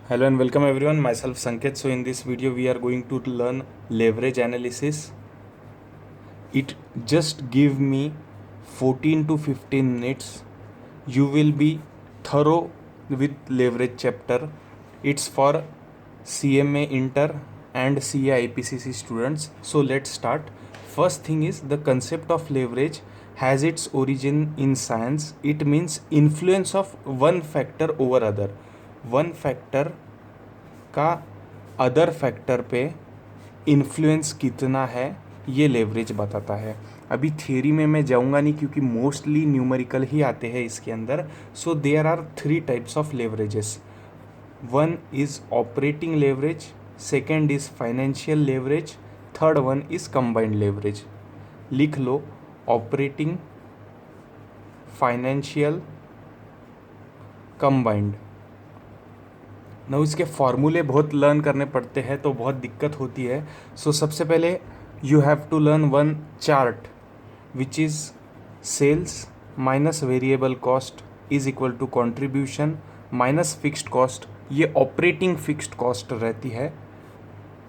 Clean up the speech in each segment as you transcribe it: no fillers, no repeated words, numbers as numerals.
Hello and welcome everyone. Myself Sanket. So in this video we are going to learn leverage analysis. It just give me 14 to 15 minutes. You will be thorough with leverage chapter. It's for CMA Inter and CA IPCC students. So let's start. First thing is the concept of leverage has its origin in science. It means influence of one factor over other. One factor का other factor पे influence कितना है ये leverage बताता है. अभी theory में मैं जाऊंगा नहीं क्योंकि मोस्टली न्यूमेरिकल ही आते हैं इसके अंदर. So there are 3 types of leverages. One is operating leverage, second is financial leverage, third one is combined leverage. लिख लो ऑपरेटिंग, फाइनेंशियल, कंबाइंड. ना इसके फॉर्मूले बहुत लर्न करने पड़ते हैं तो बहुत दिक्कत होती है. सो सबसे पहले you have to learn one chart which is sales minus variable cost is equal to contribution minus fixed cost. ये ऑपरेटिंग फिक्स्ड कॉस्ट रहती है.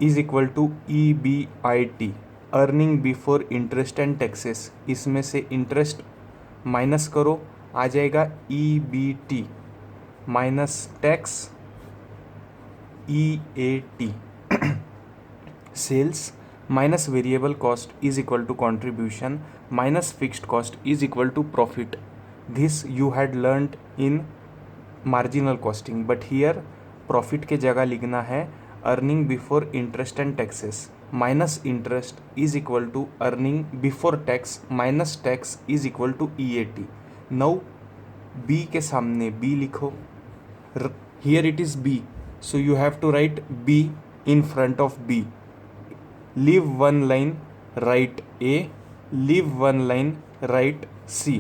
Is equal to EBIT, earning before interest and taxes. इसमें से interest minus करो, आ जाएगा EBT minus tax EAT. Sales minus variable cost is equal to contribution minus fixed cost is equal to profit. This you had learned in marginal costing, but here profit के जगह लिखना है earning before interest and taxes minus interest is equal to earning before tax minus tax is equal to EAT. Now B के सामने B लिखो. Here it is B, so you have to write B in front of B. Leave one line, write A. Leave one line, write C.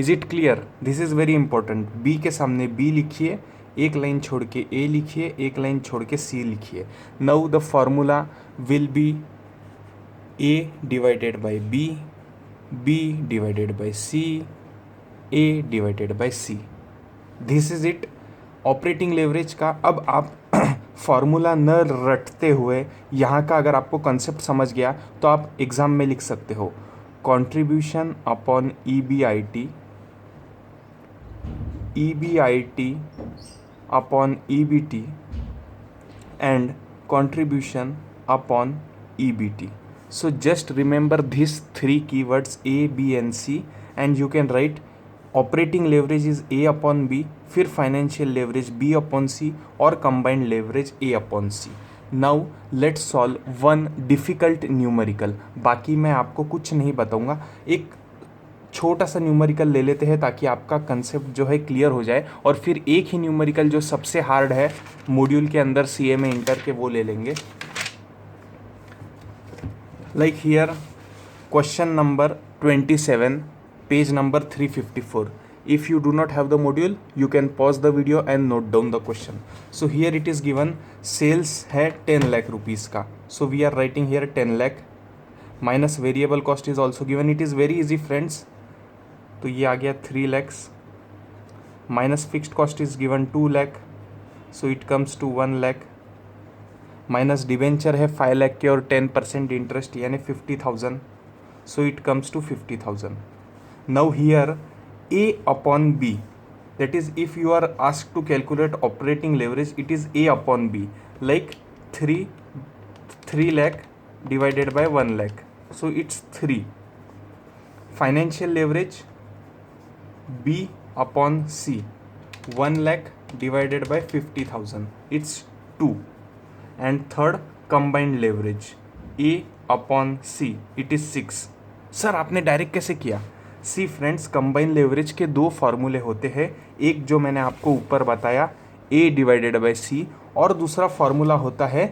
Is it clear? This is very important. B के सामने B लिखिए, एक line छोड़ के A लिखिए, एक line छोड़ के C लिखिए. Now the formula will be A divided by B, B divided by C, A divided by C. This is it. Operating leverage का. अब आप फॉर्मूला न रटते हुए यहाँ का अगर आपको कंसेप्ट समझ गया तो आप एग्ज़ाम में लिख सकते हो contribution upon EBIT, EBIT upon EBT and contribution upon EBT. So just remember this 3 keywords A, B and C and you can write operating leverage is A upon B, फिर financial leverage B upon C और combined leverage A upon C. Now let's solve one difficult numerical. बाकी मैं आपको कुछ नहीं बताऊंगा. एक छोटा सा न्यूमेरिकल ले लेते हैं ताकि आपका कंसेप्ट जो है क्लियर हो जाए, और फिर एक ही न्यूमेरिकल जो सबसे हार्ड है मॉड्यूल के अंदर CMA इंटर के वो ले लेंगे. Like here question number 27, page number 354. If you do not have the module, you can pause the video and note down the question. So here it is given sales है 10 lakh rupees का. So we are writing here 10 lakh minus variable cost is also given. It is very easy friends. तो ये आ गया 3 lakhs minus fixed cost is given 2 lakh. So it comes to 1 lakh minus debenture है 5 lakh के और 10% interest यानी 50,000. So it comes to 50,000. Now here A upon B, that is if you are asked to calculate operating leverage, it is A upon B, like 3 lakh divided by 1 lakh, so it's 3. Financial leverage B upon C, 1 lakh divided by 50,000, it's 2. And third combined leverage A upon C, it is 6. Sir आपने direct कैसे किया? सी friends, combine leverage के 2 फार्मूले होते हैं. एक जो मैंने आपको ऊपर बताया A डिवाइडेड बाई C, और दूसरा फार्मूला होता है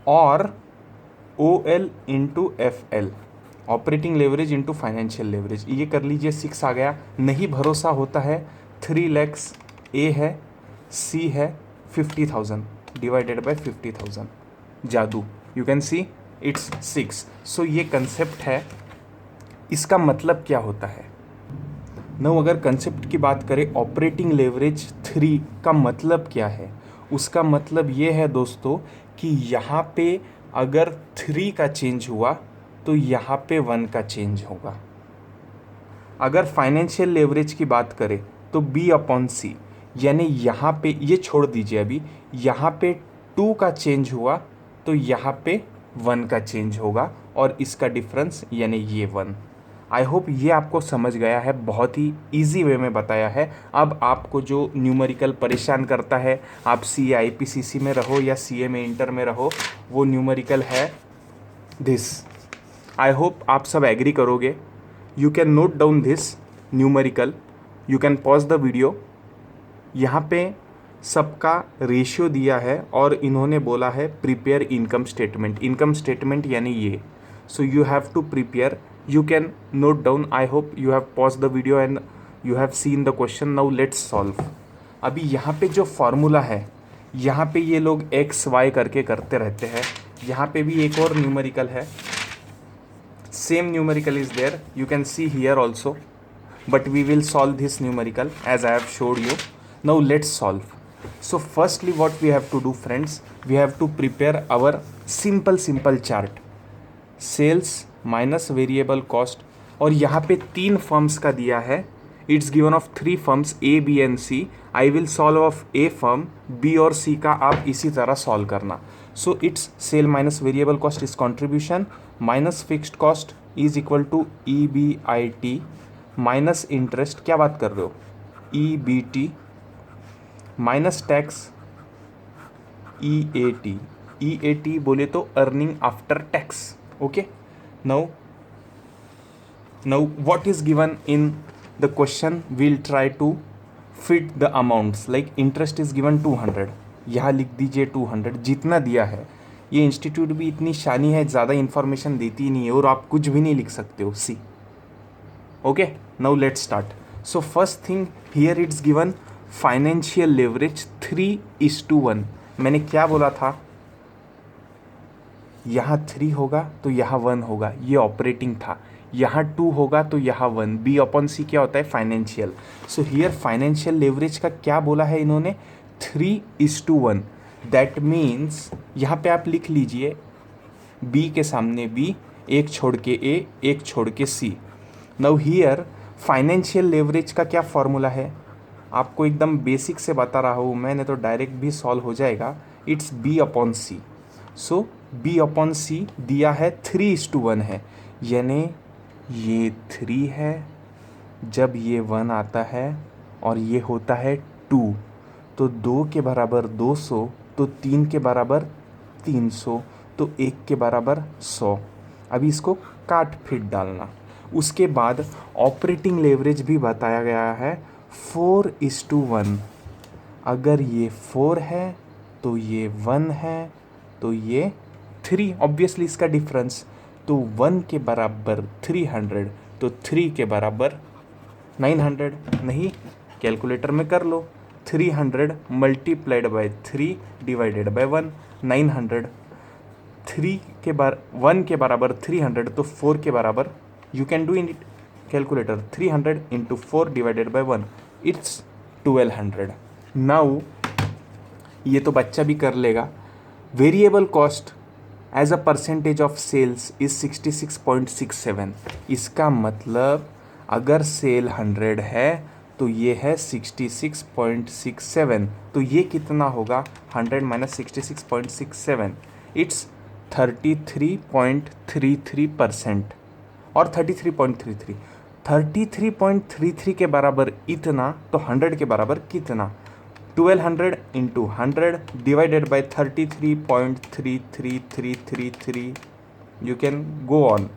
और OL into FL, operating leverage into financial leverage. ये कर लीजिए, 6 आ गया. नहीं भरोसा होता है 3 lakhs A है, C है 50,000 डिवाइडेड बाई 50,000. जादू, यू कैन सी इट्स 6. सो ये कंसेप्ट है. इसका मतलब क्या होता है? अगर कंसेप्ट की बात करें ऑपरेटिंग लेवरेज 3 का मतलब क्या है? उसका मतलब ये है दोस्तों कि यहाँ पे अगर 3 का चेंज हुआ तो यहाँ पे 1 का चेंज होगा। अगर फाइनेंशियल लेवरेज की बात करें तो बी अपॉन सी, यानी यहाँ पे ये छोड़ दीजिए, अभी यहाँ पे 2 का चेंज हुआ तो यहाँ पे 1 का चेंज होगा और इसका डिफरेंस यानी ये 1। आई होप ये आपको समझ गया है, बहुत ही इजी वे में बताया है। अब आपको जो न्यूमेरिकल परेशान करता है, आप सी IPCC में रहो या CA में इंटर में रहो, वो न्यूमेरिकल है दिस। आई होप आप सब एग्री करोगे। You can note down this numerical, you can pause the video। यहाँ पे सबका रेशियो दिया है और इन्होंने बोला है prepare income statement. Income statement यानी ये, so you have to prepare, you can note down. I hope you have pause the video and you have seen the question. Now let's solve. अभी यहाँ पे जो फॉर्मूला है, यहाँ पे ये लोग XY करके करते रहते हैं। यहाँ पे भी एक और न्यूमेरिकल है, same numerical is there, you can see here also, but we will solve this numerical as I have showed you. Now let's solve. So firstly what we have to do friends, we have to prepare our simple chart, sales minus variable cost। और यहाँ पे 3 firms का दिया है, it's given of 3 firms A, B and C। I will solve of A firm, B और C का आप इसी तरह सॉल्व करना। So it's sell minus variable cost is contribution minus fixed cost is equal to EBIT minus interest, क्या बात कर रहे हो, EBT माइनस टैक्स EAT बोले तो earning after tax. Okay, now what is given in the question, we'll try to fit the amounts, like interest is given 200, यहाँ लिख दीजिए 200 जितना दिया है। ये इंस्टीट्यूट भी इतनी शानी है, ज़्यादा इन्फॉर्मेशन देती नहीं है और आप कुछ भी नहीं लिख सकते हो। See okay, now let's start. So first thing here it's given financial leverage 3:1। मैंने क्या बोला था, यहाँ 3 होगा तो यहाँ 1 होगा, ये ऑपरेटिंग था। यहाँ 2 होगा तो यहाँ 1। B अपॉन C क्या होता है, financial. So here financial leverage का क्या बोला है इन्होंने, 3:1। दैट मीन्स यहाँ पे आप लिख लीजिए B के सामने B, एक छोड़ के A, एक छोड़ के C। Now here financial leverage का क्या फॉर्मूला है, आपको एकदम बेसिक से बता रहा हूँ मैंने, तो डायरेक्ट भी सॉल्व हो जाएगा। It's B upon C। So B upon C दिया है 3:1 है, यानी ये 3 है, जब ये 1 आता है और ये होता है 2, तो 2 के बराबर 200, तो 3 के बराबर 300, तो 1 के बराबर 100। अभी इसको काट फिट डालना। उसके बाद ऑपरेटिंग लेवरेज भी बताया गया है 4:1। अगर ये 4 है तो ये 1 है तो ये 3, ऑब्वियसली इसका डिफरेंस, तो 1 के बराबर 300, तो 3 के बराबर 900। नहीं, कैलकुलेटर में कर लो, 300 मल्टीप्लाइड बाय 3 डिवाइडेड बाय 1, 900। 3 के 1 के बराबर 300, तो 4 के बराबर, you can do in it calculator, 300 into 4 divided by 1, it's 1200। Now ये तो बच्चा भी कर लेगा। Variable cost as a percentage of sales is 66.67। इसका मतलब अगर सेल 100 है तो ये है 66.67, तो ये कितना होगा, 100 माइनस 66.67, इट्स 33.33% और 33.33। 33.33 के बराबर इतना, तो 100 के बराबर कितना, 1200 into 100 divided by 33.33333, you can go on,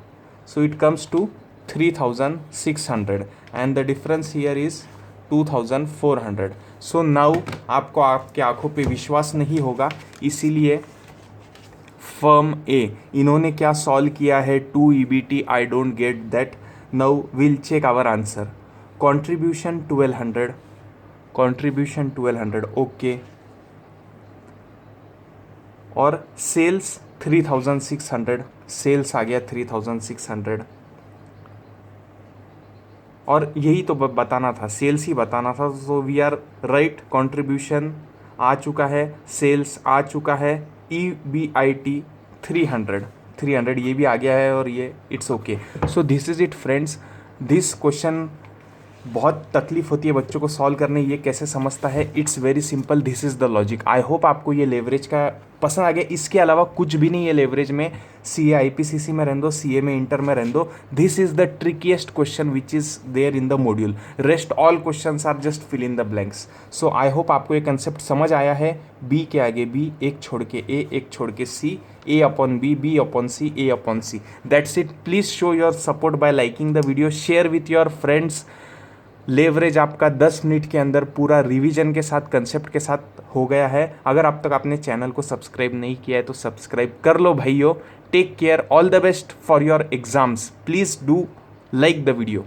so it comes to 3600 and the difference here is 2400। so now आपको आपके आंखों पे विश्वास नहीं होगा, इसीलिए फर्म ए इन्होंने क्या सॉल्व किया है, 2 EBT, I don't get that. Now will check our answer. Contribution 1200, contribution 1200, okay. और सेल्स 3600, सेल्स आ गया 3600। और यही तो बताना था, सेल्स ही बताना था, so we are right. Contribution आ चुका है, सेल्स आ चुका है, EBIT 300 ये भी आ गया है और ये it's okay. So this is it friends. This question बहुत तकलीफ होती है बच्चों को सॉल्व करने, ये कैसे समझता है, it's very simple, this is the logic. I hope आपको ये लेवरेज का पसंद आ गया। इसके अलावा कुछ भी नहीं है लेवरेज में, CA IPCC में रहने दो, CA में इंटर में रहने दो। This is the trickiest question which is there in the module, rest all questions are just fill in the blanks. So I hope आपको ये कंसेप्ट समझ आया है। बी के आगे बी, एक छोड़ के ए, एक छोड़ के सी, A upon B, B upon C, A upon C. That's it. Please show your support by liking the video, share with your friends. Leverage आपका 10 मिनट के अंदर पूरा रिवीजन के साथ, कंसेप्ट के साथ हो गया है। अगर अब तक आपने चैनल को सब्सक्राइब नहीं किया है तो सब्सक्राइब कर लो भाइयों। Take care, all the best for your exams. Please do like the video.